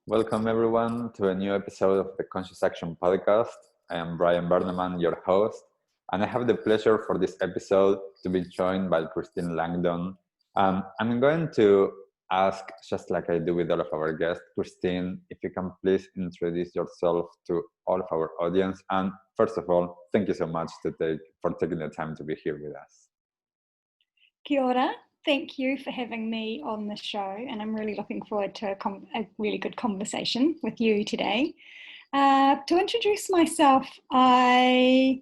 Welcome everyone to a new episode of the Conscious Action Podcast. I am Brian Berneman, your host, and I have the pleasure for this episode to be joined by Christine Langdon. I'm going to ask, just like I do with all of our guests, Christine, if you can please introduce yourself to all of our audience. And first of all, thank you so much for taking the time to be here with us. Kia ora. Thank you for having me on the show, and I'm really looking forward to a really good conversation with you today. To introduce myself, I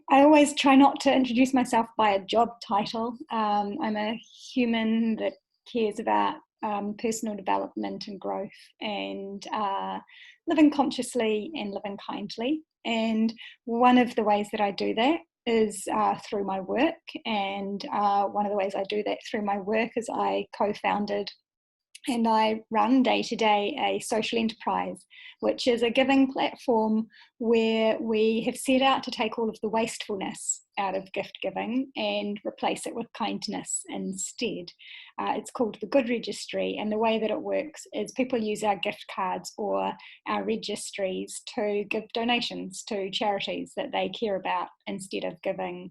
always try not to introduce myself by a job title. I'm a human that cares about personal development and growth and living consciously and living kindly. And one of the ways that I do that is through my work, and one of the ways I do that through my work is I co-founded and I run day-to-day a social enterprise, which is a giving platform where we have set out to take all of the wastefulness out of gift giving and replace it with kindness instead. It's called the Good Registry, and the way that it works is people use our gift cards or our registries to give donations to charities that they care about instead of giving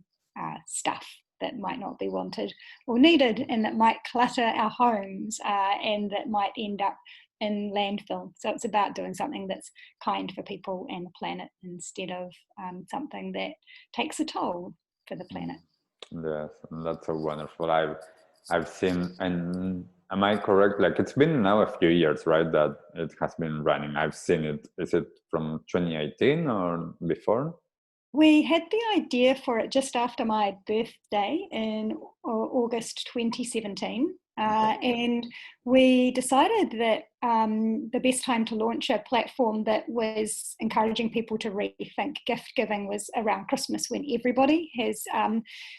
stuff that might not be wanted or needed, and that might clutter our homes and that might end up in landfill. So it's about doing something that's kind for people and the planet instead of something that takes a toll for the planet. Yes, that's so wonderful. I've seen, and am I correct? Like it's been now a few years, right? That it has been running. I've seen it. Is it from 2018 or before? We had the idea for it just after my birthday in August 2017. And we decided that the best time to launch a platform that was encouraging people to rethink gift giving was around Christmas, when everybody has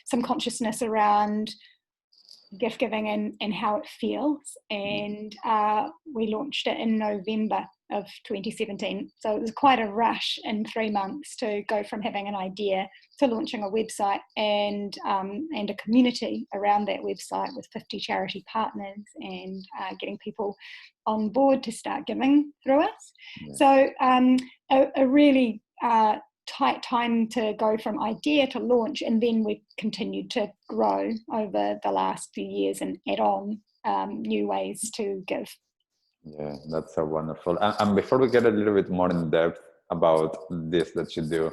some consciousness around gift giving and how it feels. And we launched it in November of 2017. So it was quite a rush in 3 months to go from having an idea to launching a website and a community around that website with 50 charity partners and getting people on board to start giving through us. Yeah. So a really tight time to go from idea to launch, and then we continued to grow over the last few years and add on new ways to give. Yeah, that's so wonderful. And before we get a little bit more in depth about this that you do,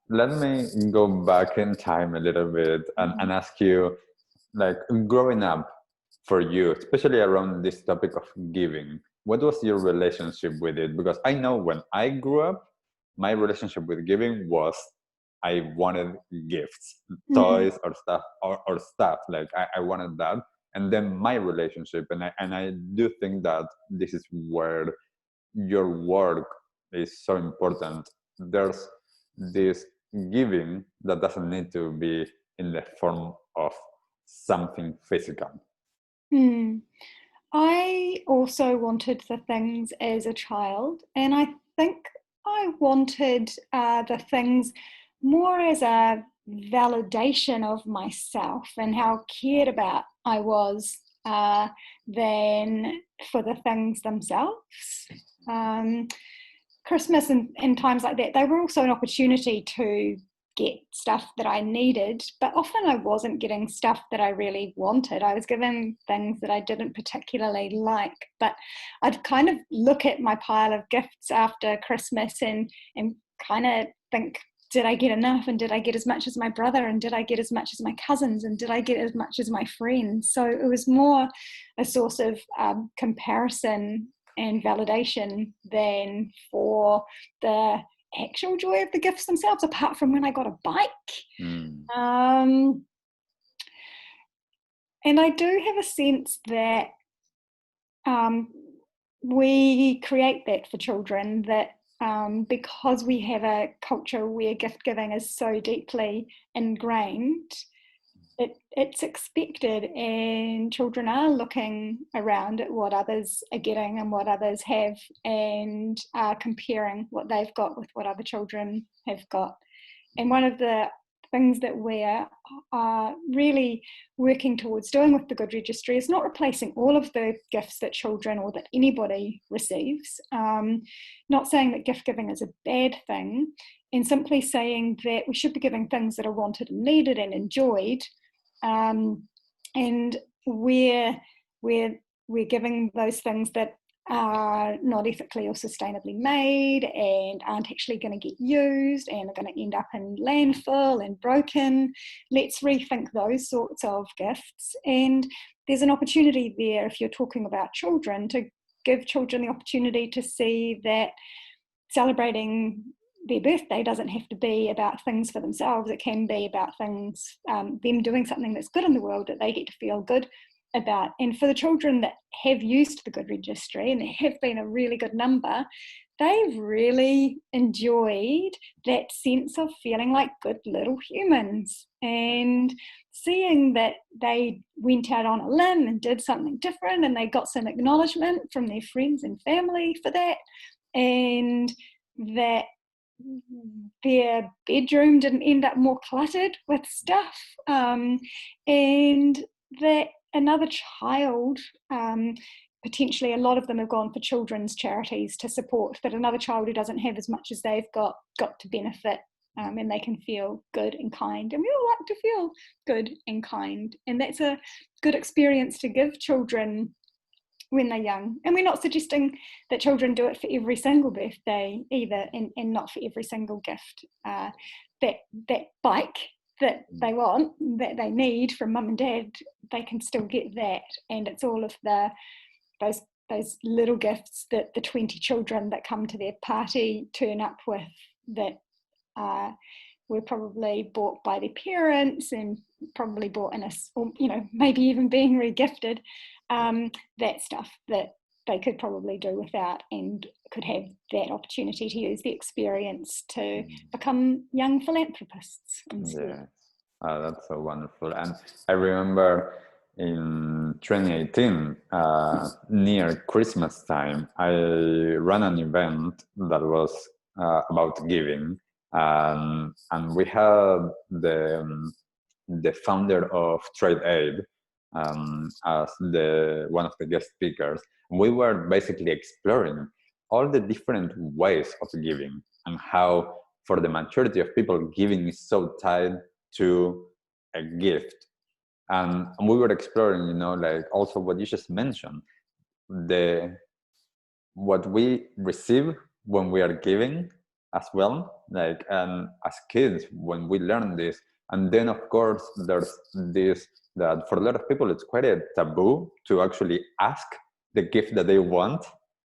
let me go back in time a little bit and ask you, like, growing up for you, especially around this topic of giving, what was your relationship with it? Because I know when I grew up, my relationship with giving was I wanted gifts, toys or stuff, or stuff like I wanted that. And then my relationship, and I do think that this is where your work is so important. There's this giving that doesn't need to be in the form of something physical. I also wanted the things as a child, and I think I wanted the things more as a validation of myself and how cared about I was than for the things themselves. Christmas and times like that, they were also an opportunity to get stuff that I needed, but often I wasn't getting stuff that I really wanted. I was given things that I didn't particularly like, but I'd kind of look at my pile of gifts after Christmas and kind of think, did I get enough? And did I get as much as my brother? And did I get as much as my cousins? And did I get as much as my friends? So it was more a source of comparison and validation than for the actual joy of the gifts themselves, apart from when I got a bike. And I do have a sense that we create that for children, that because we have a culture where gift giving is so deeply ingrained, it's expected, and children are looking around at what others are getting and what others have, and comparing what they've got with what other children have got. And one of the things that we're really working towards doing with the Good Registry is not replacing all of the gifts that children or that anybody receives. Not saying that gift giving is a bad thing, and simply saying that we should be giving things that are wanted and needed and enjoyed, and we're giving those things that are not ethically or sustainably made and aren't actually going to get used and are going to end up in landfill and broken. Let's rethink those sorts of gifts. And there's an opportunity there, if you're talking about children, to give children the opportunity to see that celebrating their birthday doesn't have to be about things for themselves. It can be about things, them doing something that's good in the world that they get to feel good about. And for the children that have used the Good Registry, and there have been a really good number, they've really enjoyed that sense of feeling like good little humans and seeing that they went out on a limb and did something different, and they got some acknowledgement from their friends and family for that, and that their bedroom didn't end up more cluttered with stuff, and that another child, potentially a lot of them have gone for children's charities to support, that another child who doesn't have as much as they've got to benefit, and they can feel good and kind. And we all like to feel good and kind, and that's a good experience to give children when they're young. And we're not suggesting that children do it for every single birthday either, and not for every single gift. That bike that they want, that they need from mum and dad, they can still get that. And it's all of those little gifts that the 20 children that come to their party turn up with, that were probably bought by their parents and probably bought in or maybe even being re-gifted. That stuff that they could probably do without, and could have that opportunity to use the experience to become young philanthropists instead. Yeah, that's so wonderful. And I remember in 2018, near Christmas time, I ran an event that was about giving, and we had the founder of Trade Aid as one of the guest speakers. We were basically exploring all the different ways of giving, and how for the majority of people, giving is so tied to a gift. And we were exploring, like also what you just mentioned, what we receive when we are giving as well, like, and as kids when we learn this. And then of course there's this, that for a lot of people it's quite a taboo to actually ask the gift that they want.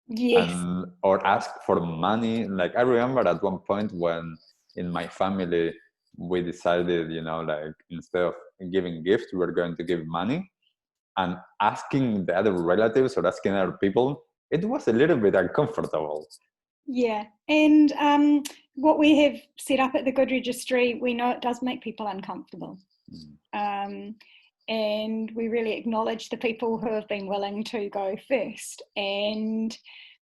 Yes. Or ask for money. Like I remember at one point when in my family we decided, like instead of giving gifts, we were going to give money, and asking the other relatives or asking other people, it was a little bit uncomfortable. Yeah, and what we have set up at the Good Registry, we know it does make people uncomfortable. And we really acknowledge the people who have been willing to go first. And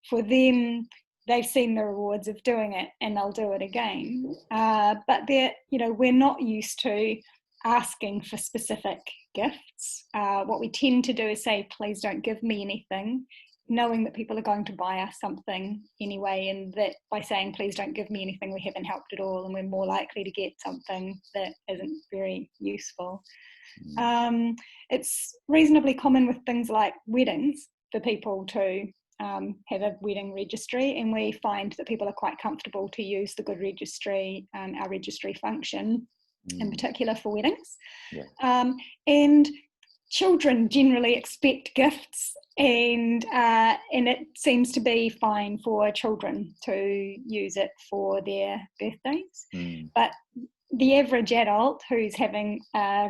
for them, they've seen the rewards of doing it, and they'll do it again. But we're not used to asking for specific gifts. What we tend to do is say, please don't give me anything, knowing that people are going to buy us something anyway, and that by saying please don't give me anything, we haven't helped at all, and we're more likely to get something that isn't very useful. It's reasonably common with things like weddings for people to have a wedding registry, and we find that people are quite comfortable to use the Good Registry, our registry function in particular for weddings. And children generally expect gifts, and it seems to be fine for children to use it for their birthdays. But the average adult who's having a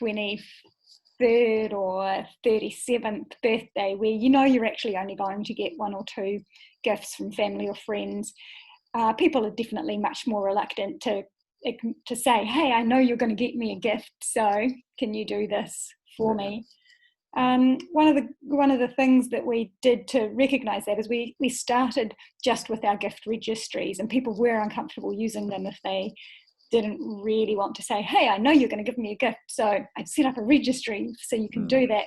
23rd or 37th birthday, where you're actually only going to get one or two gifts from family or friends, people are definitely much more reluctant to say, hey, I know you're going to get me a gift, so can you do this for me? One of the things that we did to recognise that is we started just with our gift registries, and people were uncomfortable using them if they didn't really want to say, hey, I know you're going to give me a gift, so I've set up a registry so you can do that.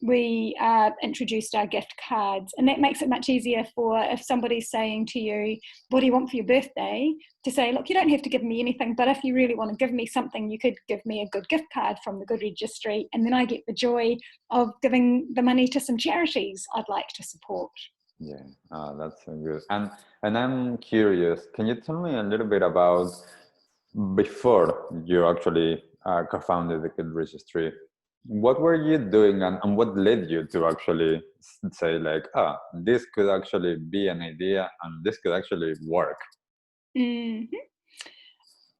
We introduced our gift cards, and that makes it much easier for if somebody's saying to you, what do you want for your birthday, to say, look, you don't have to give me anything, but if you really want to give me something, you could give me a good gift card from the Good Registry, and then I get the joy of giving the money to some charities I'd like to support. Yeah, that's so good. And I'm curious, can you tell me a little bit about before you actually co-founded the Good Registry? What were you doing, and what led you to actually say like, this could actually be an idea and this could actually work? Mm-hmm.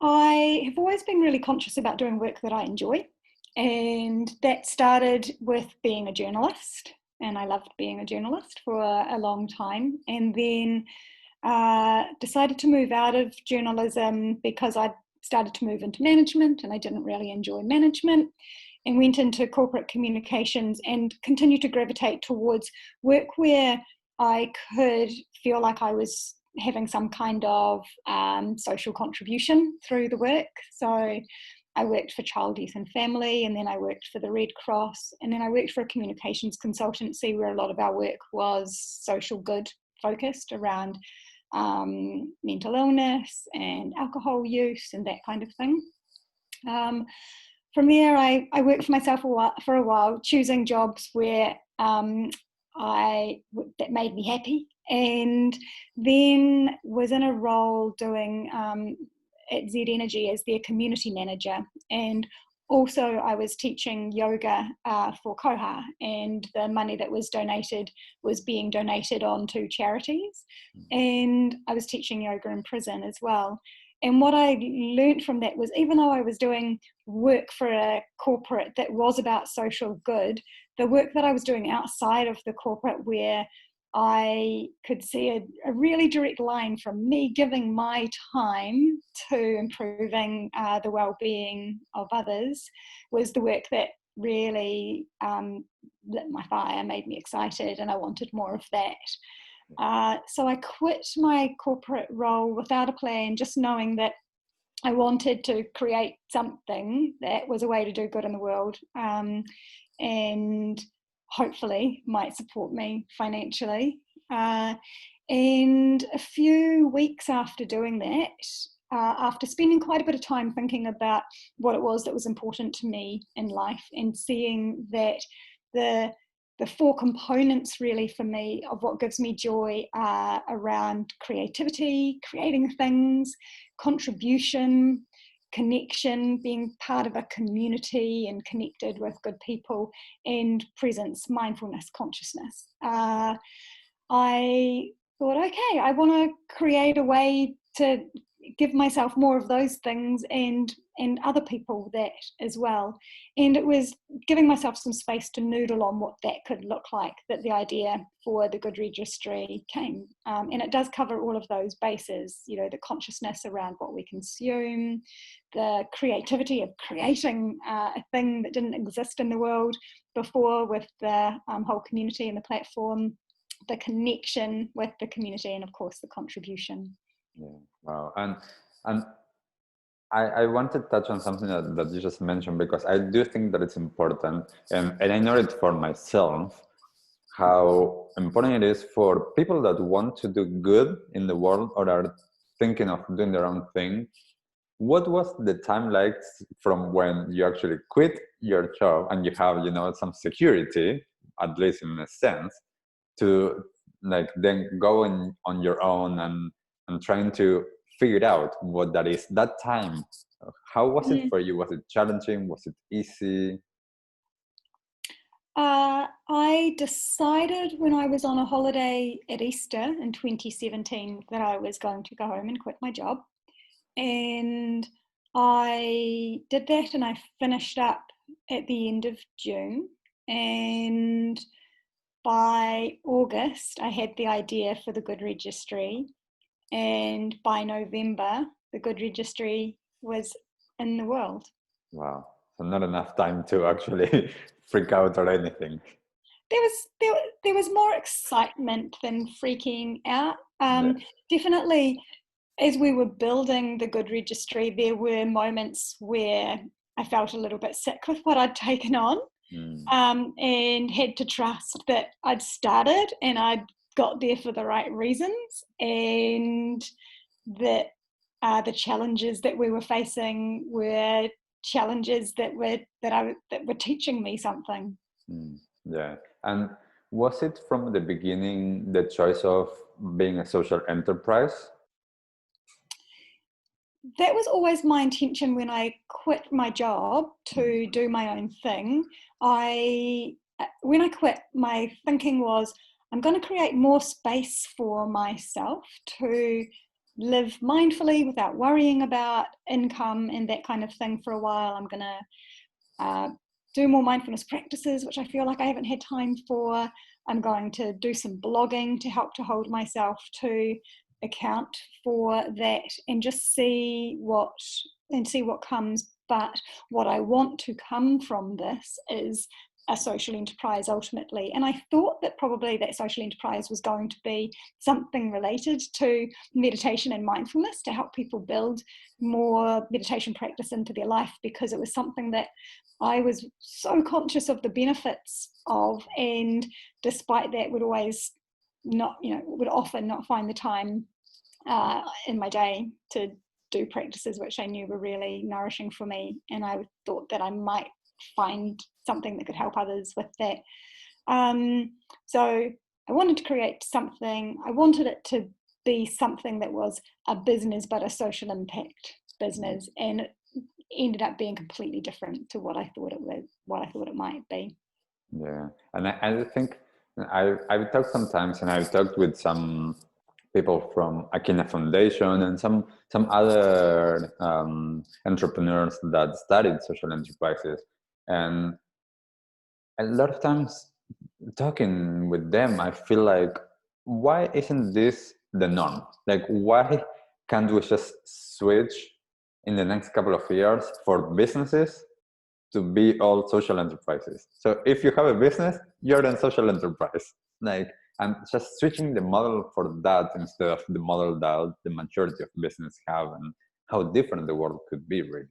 I have always been really conscious about doing work that I enjoy, and that started with being a journalist, and I loved being a journalist for a long time, and then decided to move out of journalism because I started to move into management, and I didn't really enjoy management, and went into corporate communications and continued to gravitate towards work where I could feel like I was having some kind of social contribution through the work. So I worked for Child, Youth and Family, and then I worked for the Red Cross, and then I worked for a communications consultancy where a lot of our work was social good focused around mental illness and alcohol use and that kind of thing. From there, I worked for myself for a while, choosing jobs where that made me happy, and then was in a role doing at Z Energy as their community manager, and also I was teaching yoga for Koha, and the money that was donated was being donated on to charities, and I was teaching yoga in prison as well. And what I learned from that was, even though I was doing work for a corporate that was about social good, the work that I was doing outside of the corporate, where I could see a really direct line from me giving my time to improving the well-being of others, was the work that really lit my fire, made me excited, and I wanted more of that. So I quit my corporate role without a plan, just knowing that I wanted to create something that was a way to do good in the world, and hopefully might support me financially. And a few weeks after doing that, after spending quite a bit of time thinking about what it was that was important to me in life, and seeing that the 4 components really for me of what gives me joy are around creativity, creating things, contribution, connection, being part of a community and connected with good people, and presence, mindfulness, consciousness. I thought, okay, I want to create a way to give myself more of those things, and other people that as well. And it was giving myself some space to noodle on what that could look like, that the idea for the Good Registry came. And it does cover all of those bases, you know, the consciousness around what we consume, the creativity of creating a thing that didn't exist in the world before with the whole community and the platform, the connection with the community, and of course the contribution. Yeah, wow. And I want to touch on something that you just mentioned, because I do think that it's important, and I know it for myself, how important it is for people that want to do good in the world or are thinking of doing their own thing. What was the time like from when you actually quit your job and you have, you know, some security, at least in a sense, to like then going on your own and trying to figure out what that is? That time, how was it for you? Was it challenging? Was it easy? I decided when I was on a holiday at Easter in 2017 that I was going to go home and quit my job. And I did that, and I finished up at the end of June. And by August, I had the idea for the Good Registry. And by November, the Good Registry was in the world. Wow. So not enough time to actually freak out or anything. There was more excitement than freaking out. Yeah. Definitely as we were building the Good Registry, there were moments where I felt a little bit sick with what I'd taken on, and had to trust that I'd started and I'd got there for the right reasons, and that the challenges that we were facing were challenges that were teaching me something. Yeah. And was it from the beginning the choice of being a social enterprise? That was always my intention when I quit my job to do my own thing. When I quit, my thinking was, I'm going to create more space for myself to live mindfully without worrying about income and that kind of thing for a while. I'm going to do more mindfulness practices, which I feel like I haven't had time for. I'm going to do some blogging to help to hold myself to account for that, and just see what comes. But what I want to come from this is a social enterprise ultimately. And I thought that probably that social enterprise was going to be something related to meditation and mindfulness, to help people build more meditation practice into their life, because it was something that I was so conscious of the benefits of, and despite that would often not find the time in my day to do practices which I knew were really nourishing for me. And I thought that I might find something that could help others with that. So I wanted to create something. I wanted it to be something that was a business, but a social impact business, and it ended up being completely different to what I thought it might be. Yeah, and I think I've talked sometimes, and I've talked with some people from Akina Foundation and some other entrepreneurs that studied social enterprises, and a lot of times talking with them, I feel like, why isn't this the norm? Like, why can't we just switch in the next couple of years for businesses to be all social enterprises? So if you have a business, you're a social enterprise. Like, and just switching the model for that instead of the model that the majority of business have, and how different the world could be, really.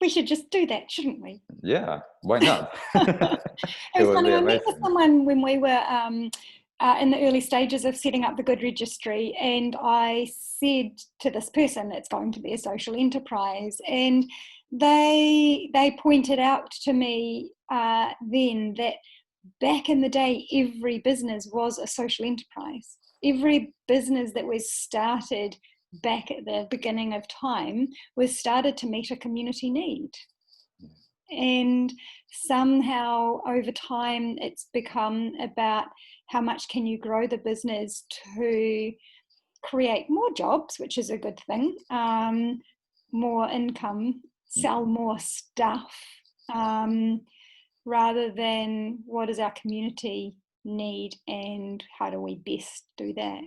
We should just do that, shouldn't we? Yeah, why not? It was funny. I met with someone when we were in the early stages of setting up the Good Registry, and I said to this person, it's going to be a social enterprise, and they pointed out to me then that back in the day, every business was a social enterprise. Every business that was started back at the beginning of time was started to meet a community need. And somehow over time, it's become about how much can you grow the business to create more jobs, which is a good thing, more income, sell more stuff, rather than what does our community need and how do we best do that.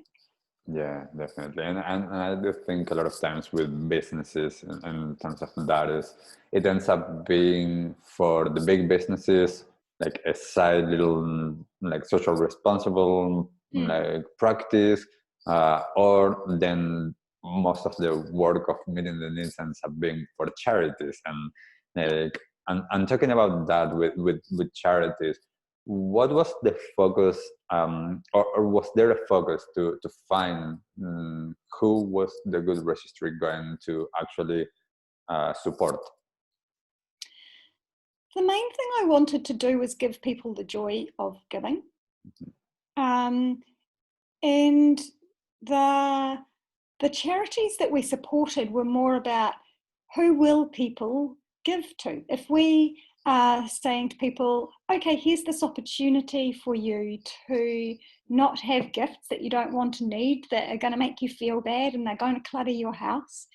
Yeah, definitely. And I do think a lot of times with businesses, in terms of that, is it ends up being for the big businesses like a side little like social responsible like practice, or then most of the work of meeting the needs ends up being for charities. And like, and talking about that with charities, what was the focus, or was there a focus to find who was the Good Registry going to actually support? The main thing I wanted to do was give people the joy of giving. And the charities that we supported were more about who will people give to. If we are saying to people, okay, here's this opportunity for you to not have gifts that you don't want to need, that are going to make you feel bad and they're going to clutter your house.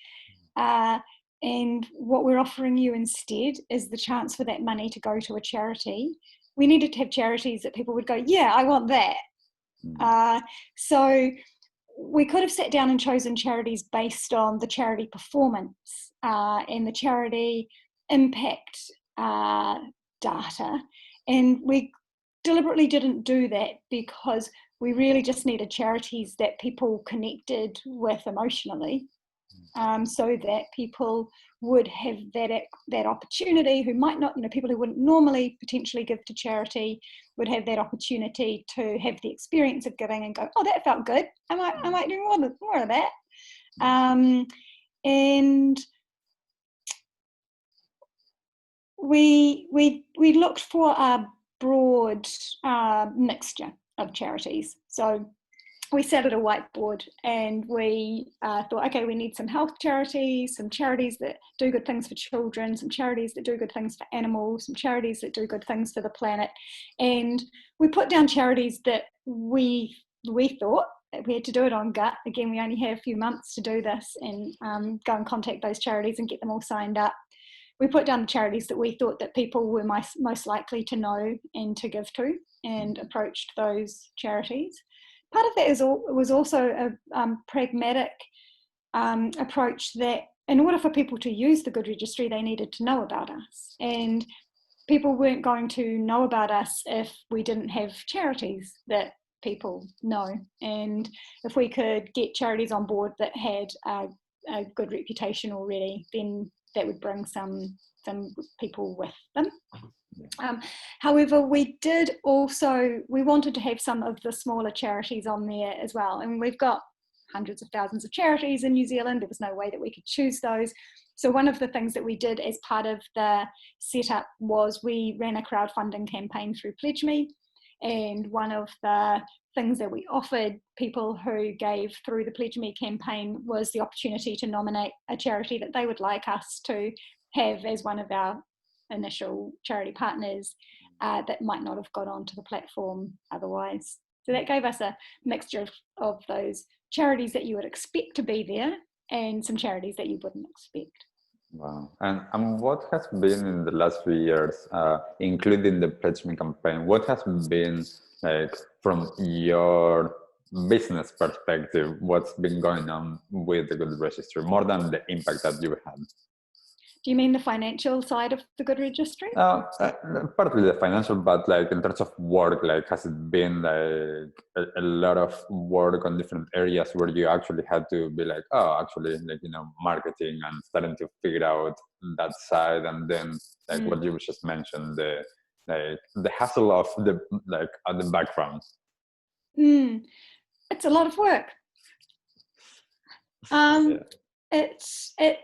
And what we're offering you instead is the chance for that money to go to a charity. We needed to have charities that people would go, yeah, I want that. So we could have sat down and chosen charities based on the charity performance and the charity impact data. And we deliberately didn't do that because we really just needed charities that people connected with emotionally, so that people would have that opportunity, who might not, people who wouldn't normally potentially give to charity, would have that opportunity to have the experience of giving and go, oh, that felt good. I might do more of that. And we looked for a broad mixture of charities. So we sat at a whiteboard and we thought, okay, we need some health charities, some charities that do good things for children, some charities that do good things for animals, some charities that do good things for the planet. And we put down charities that we thought that we had to do it on gut. Again, we only had a few months to do this, and go and contact those charities and get them all signed up. We put down the charities that we thought that people were most likely to know and to give to, and approached those charities. Part of that was also a pragmatic approach that in order for people to use the Good Registry, they needed to know about us. And people weren't going to know about us if we didn't have charities that people know. And if we could get charities on board that had a good reputation already, then that would bring some people with them. However, we wanted to have some of the smaller charities on there as well. And we've got hundreds of thousands of charities in New Zealand. There was no way that we could choose those. So one of the things that we did as part of the setup was we ran a crowdfunding campaign through Pledge Me. And one of the things that we offered people who gave through the Pledge Me campaign was the opportunity to nominate a charity that they would like us to have as one of our initial charity partners that might not have got onto the platform otherwise. So that gave us a mixture of those charities that you would expect to be there and some charities that you wouldn't expect. Wow. And what has been in the last few years, including the Pledge Me campaign, what has been, like, from your business perspective, what's been going on with the Good Registry, more than the impact that you had? Do you mean the financial side of the Good Registry? Partly the financial, but like in terms of work, like has it been like a lot of work on different areas where you actually had to be like, oh, actually, like, marketing and starting to figure out that side, and then like what you just mentioned, the hassle of the at the background. It's a lot of work. It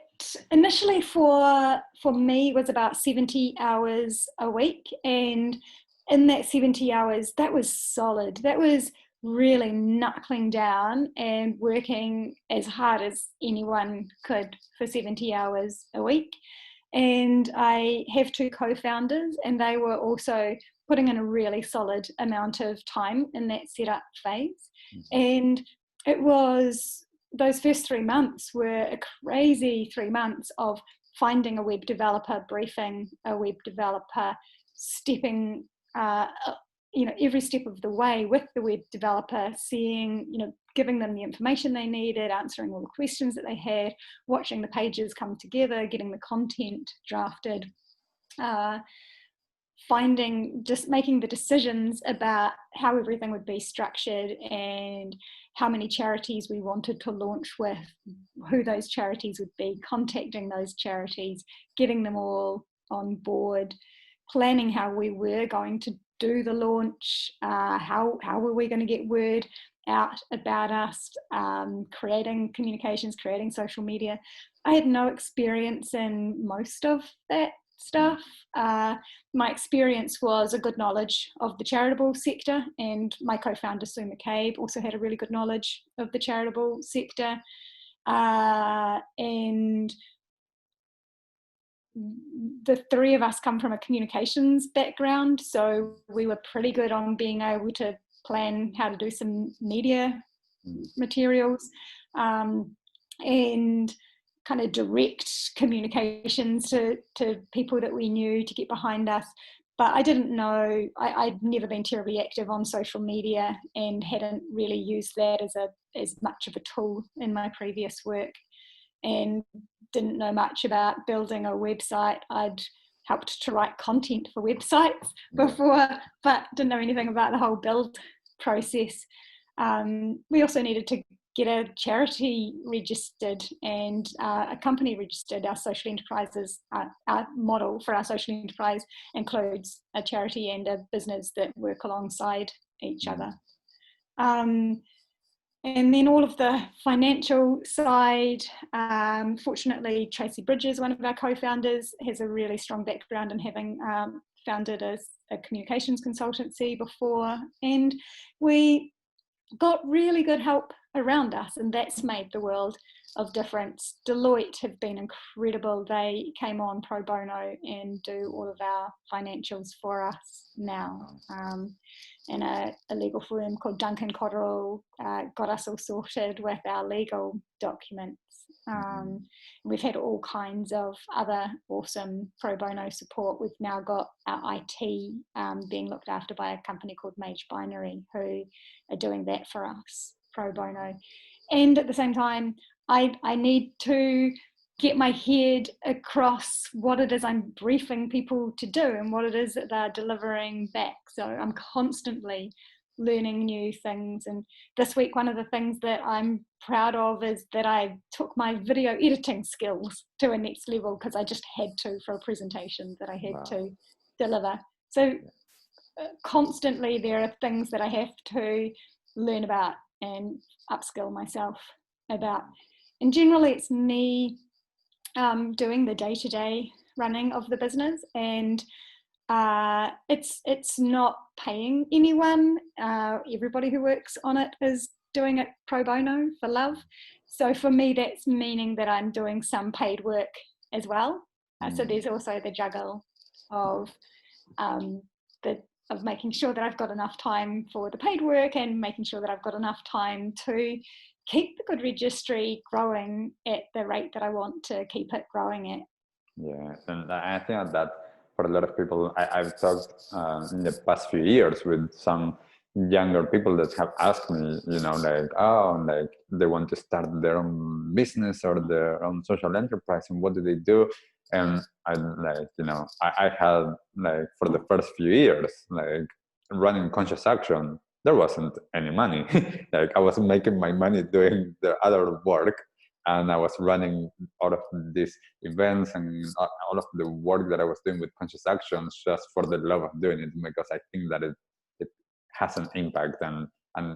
initially for me was about 70 hours a week, and in that 70 hours that was solid. That was really knuckling down and working as hard as anyone could for 70 hours a week. And I have two co-founders, and they were also putting in a really solid amount of time in that setup phase. And it was, those first 3 months were a crazy 3 months of finding a web developer, briefing a web developer, stepping, every step of the way with the web developer, seeing, giving them the information they needed, answering all the questions that they had, watching the pages come together, getting the content drafted, making the decisions about how everything would be structured and how many charities we wanted to launch with, who those charities would be, contacting those charities, getting them all on board, planning how we were going to do the launch, how were we going to get word out about us, creating communications, creating social media. I had no experience in most of that stuff. My experience was a good knowledge of the charitable sector, and my co-founder Sue McCabe also had a really good knowledge of the charitable sector, and the three of us come from a communications background, so we were pretty good on being able to plan how to do some media materials, and kind of direct communications to people that we knew to get behind us. But I didn't know, I'd never been terribly active on social media and hadn't really used that as much of a tool in my previous work, and didn't know much about building a website. I'd helped to write content for websites before, but didn't know anything about the whole build process. We also needed to get a charity registered and a company registered. Our social enterprises, our model for our social enterprise includes a charity and a business that work alongside each other. And then all of the financial side, fortunately, Tracy Bridges, one of our co-founders, has a really strong background in having founded a communications consultancy before. And we got really good help around us, and that's made the world of difference. Deloitte have been incredible. They came on pro bono and do all of our financials for us now. And a legal firm called Duncan Cotterill got us all sorted with our legal documents. We've had all kinds of other awesome pro bono support. We've now got our IT being looked after by a company called Mage Binary, who are doing that for us pro bono. And at the same time, I need to get my head across what it is I'm briefing people to do and what it is that they're delivering back. So I'm constantly learning new things. And this week, one of the things that I'm proud of is that I took my video editing skills to a next level, because I just had to for a presentation that I had to deliver. So constantly there are things that I have to learn about and upskill myself about. And generally it's me doing the day-to-day running of the business, and it's not paying anyone. Everybody who works on it is doing it pro bono for love. So for me, that's meaning that I'm doing some paid work as well. So there's also the juggle of making sure that I've got enough time for the paid work and making sure that I've got enough time to keep the Good Registry growing at the rate that I want to keep it growing at. Yeah, and I think that for a lot of people, I've talked in the past few years with some younger people that have asked me, like they want to start their own business or their own social enterprise, and what do they do? And I had for the first few years, running Conscious Action, there wasn't any money. I was making my money doing the other work, and I was running all of these events and all of the work that I was doing with Conscious Action just for the love of doing it, because I think that it has an impact and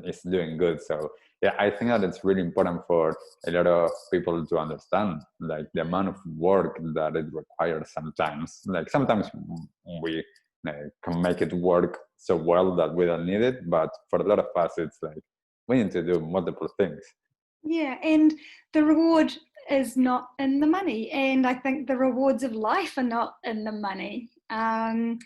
it's doing good. So yeah, I think that it's really important for a lot of people to understand the amount of work that it requires sometimes. Sometimes we can make it work so well that we don't need it, but for a lot of us, it's we need to do multiple things. Yeah, and the reward is not in the money, and I think the rewards of life are not in the money. One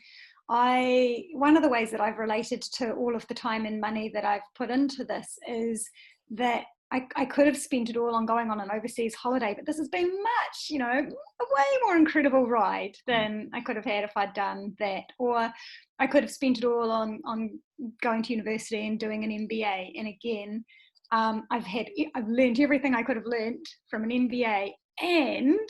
of the ways that I've related to all of the time and money that I've put into this is that I could have spent it all on going on an overseas holiday, but this has been much, a way more incredible ride than I could have had if I'd done that. Or I could have spent it all on going to university and doing an MBA. And again, I've learned everything I could have learned from an MBA, and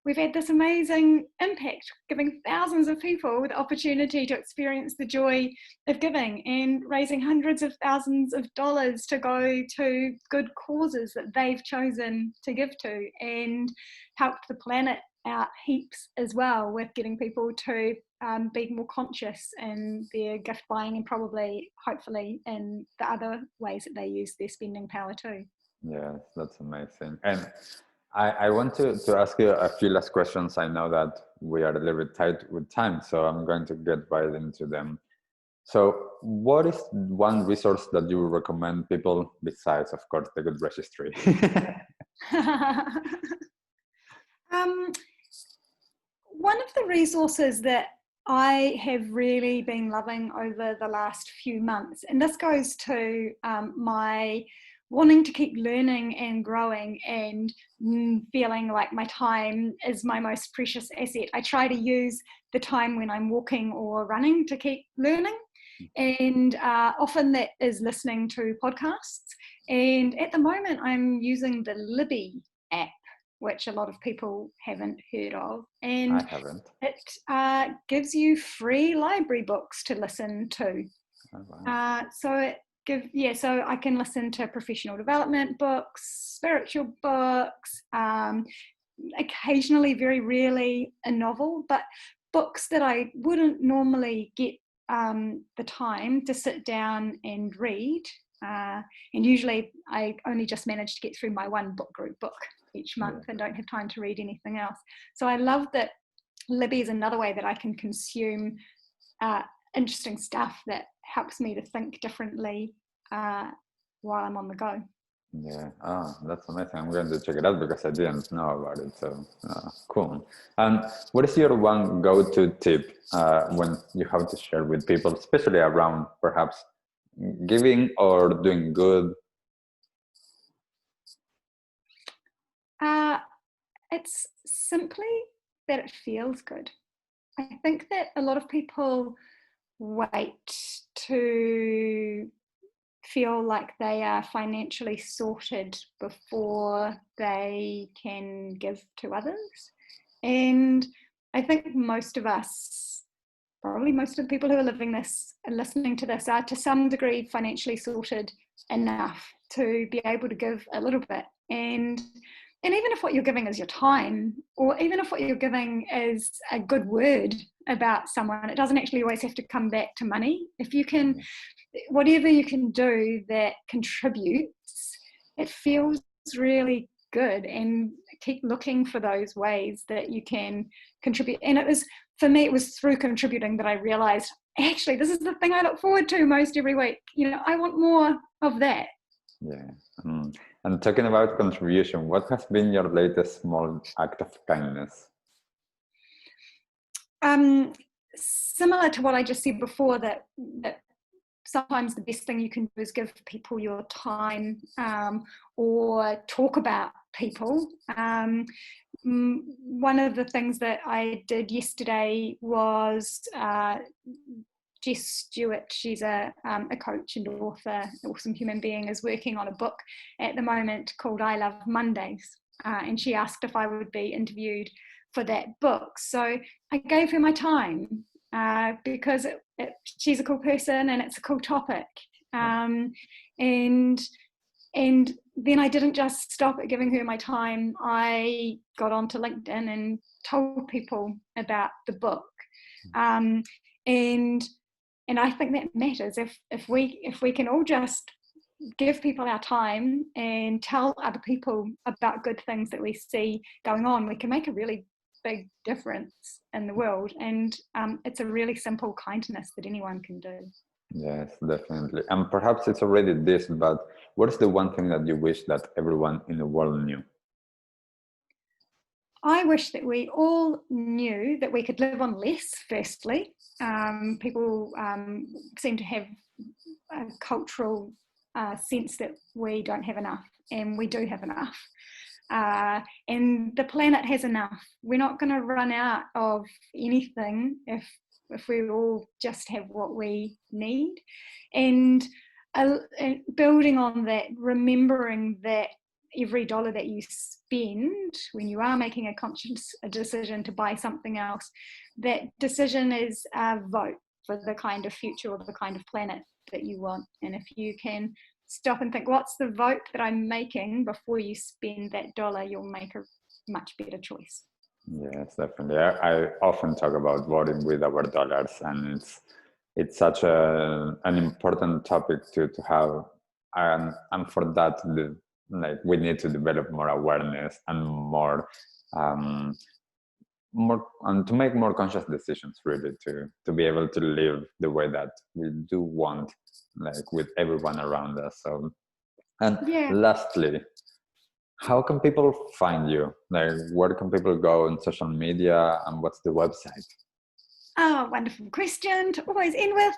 we've had this amazing impact, giving thousands of people the opportunity to experience the joy of giving and raising hundreds of thousands of dollars to go to good causes that they've chosen to give to, and helped the planet out heaps as well with getting people to be more conscious in their gift buying, and probably, hopefully, in the other ways that they use their spending power too. Yeah, that's amazing. And I want to ask you a few last questions. I know that we are a little bit tight with time, so I'm going to get right into them. So what is one resource that you would recommend people besides, of course, the Good Registry? One of the resources that I have really been loving over the last few months, and this goes to my wanting to keep learning and growing and feeling like my time is my most precious asset. I try to use the time when I'm walking or running to keep learning, and often that is listening to podcasts. And at the moment I'm using the Libby app. which a lot of people haven't heard of. And I haven't. it gives you free library books to listen to. Oh, wow. So I can listen to professional development books, spiritual books, occasionally, very rarely, a novel, but books that I wouldn't normally get the time to sit down and read. And usually I only just manage to get through my one book group book each month and don't have time to read anything else. So I love that Libby is another way that I can consume interesting stuff that helps me to think differently while I'm on the go. Yeah, oh, that's amazing. I'm going to check it out because I didn't know about it. So cool. And what is your one go-to tip when you have to share with people, especially around perhaps giving or doing good? It's simply that it feels good. I think that a lot of people wait to feel like they are financially sorted before they can give to others. And I think most of us, probably most of the people who are living this and listening to this, are to some degree financially sorted enough to be able to give a little bit. And even if what you're giving is your time, or even if what you're giving is a good word about someone, it doesn't actually always have to come back to money. If you can, whatever you can do that contributes, it feels really good. And keep looking for those ways that you can contribute. And it was, for me, it was through contributing that I realized, actually, this is the thing I look forward to most every week. I want more of that. Yeah. And talking about contribution, what has been your latest small act of kindness? Similar to what I just said before, that sometimes the best thing you can do is give people your time, or talk about people. One of the things that I did yesterday was Jess Stewart, she's a coach and author, an awesome human being, is working on a book at the moment called I Love Mondays. And she asked if I would be interviewed for that book. So I gave her my time because she's a cool person and it's a cool topic. And then I didn't just stop at giving her my time. I got onto LinkedIn and told people about the book. And I think that matters. If we can all just give people our time and tell other people about good things that we see going on, we can make a really big difference in the world. And it's a really simple kindness that anyone can do. Yes, definitely. And perhaps it's already this, but what is the one thing that you wish that everyone in the world knew? I wish that we all knew that we could live on less, firstly. People seem to have a cultural sense that we don't have enough, and we do have enough. And the planet has enough. We're not going to run out of anything if we all just have what we need. And building on that, remembering that every dollar that you spend when you are making a conscious decision to buy something else, that decision is a vote for the kind of future or the kind of planet that you want. And if you can stop and think, what's the vote that I'm making before you spend that dollar, you'll make a much better choice. Yes, definitely. I often talk about voting with our dollars, and it's such an important topic to have, and for that, we need to develop more awareness and more and to make more conscious decisions, really, to be able to live the way that we do want, like with everyone around us. So, and lastly, how can people find you? Like, where can people go on social media, and what's the website? Oh, wonderful question to always end with.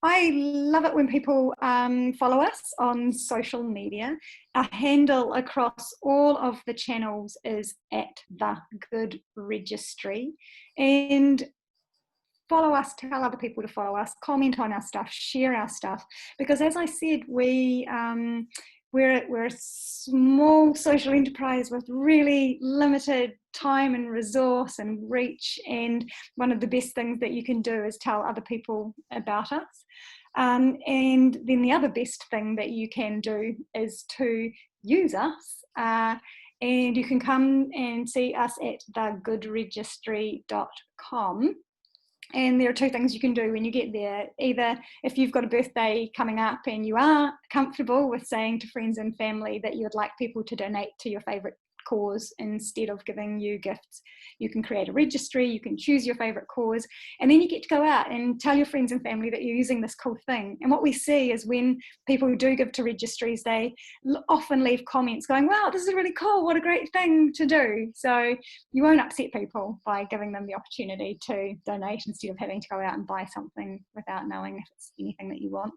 I love it when people follow us on social media. Our handle across all of the channels is at the Good Registry. And follow us, tell other people to follow us, comment on our stuff, share our stuff. Because as I said, we we're a small social enterprise with really limited time and resource and reach, and one of the best things that you can do is tell other people about us. And then the other best thing that you can do is to use us, and you can come and see us at thegoodregistry.com. And there are two things you can do when you get there. Either if you've got a birthday coming up and you are comfortable with saying to friends and family that you would like people to donate to your favourite cause instead of giving you gifts, you can create a registry, you can choose your favourite cause, and then you get to go out and tell your friends and family that you're using this cool thing. And what we see is when people who do give to registries, they often leave comments going, wow, this is really cool, what a great thing to do. So you won't upset people by giving them the opportunity to donate instead of having to go out and buy something without knowing if it's anything that you want.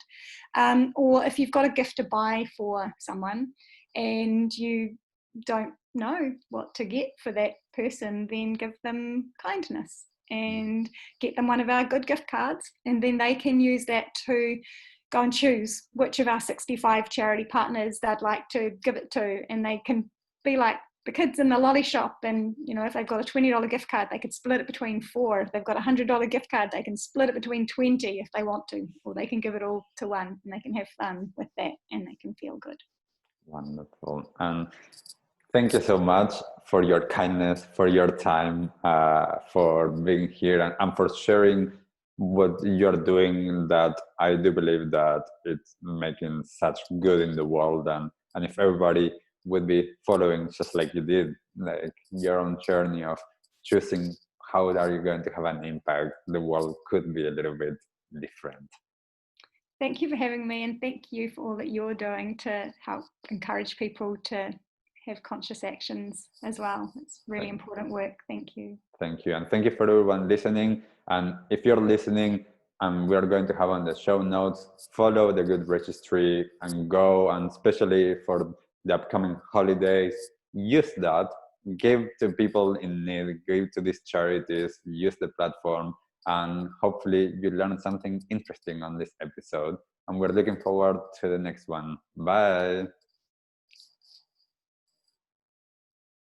Or if you've got a gift to buy for someone and you don't know what to get for that person, then give them kindness and get them one of our good gift cards, and then they can use that to go and choose which of our 65 charity partners they'd like to give it to. And they can be like the kids in the lolly shop, and if they've got a $20 gift card, they could split it between 4. If they've got a $100 gift card, they can split it between 20 if they want to, or they can give it all to one, and they can have fun with that and they can feel good. Wonderful. And thank you so much for your kindness, for your time, for being here, and for sharing what you're doing, that I do believe that it's making such good in the world. And if everybody would be following just like you did, like your own journey of choosing how are you going to have an impact, the world could be a little bit different. Thank you for having me, and thank you for all that you're doing to help encourage people to have conscious actions as well. It's really important work. Thank you. Thank you. And thank you for everyone listening. And if you're listening, we are going to have on the show notes, follow the Good Registry and go, and especially for the upcoming holidays, use that, give to people in need, give to these charities, use the platform, and hopefully you learned something interesting on this episode. And we're looking forward to the next one. Bye.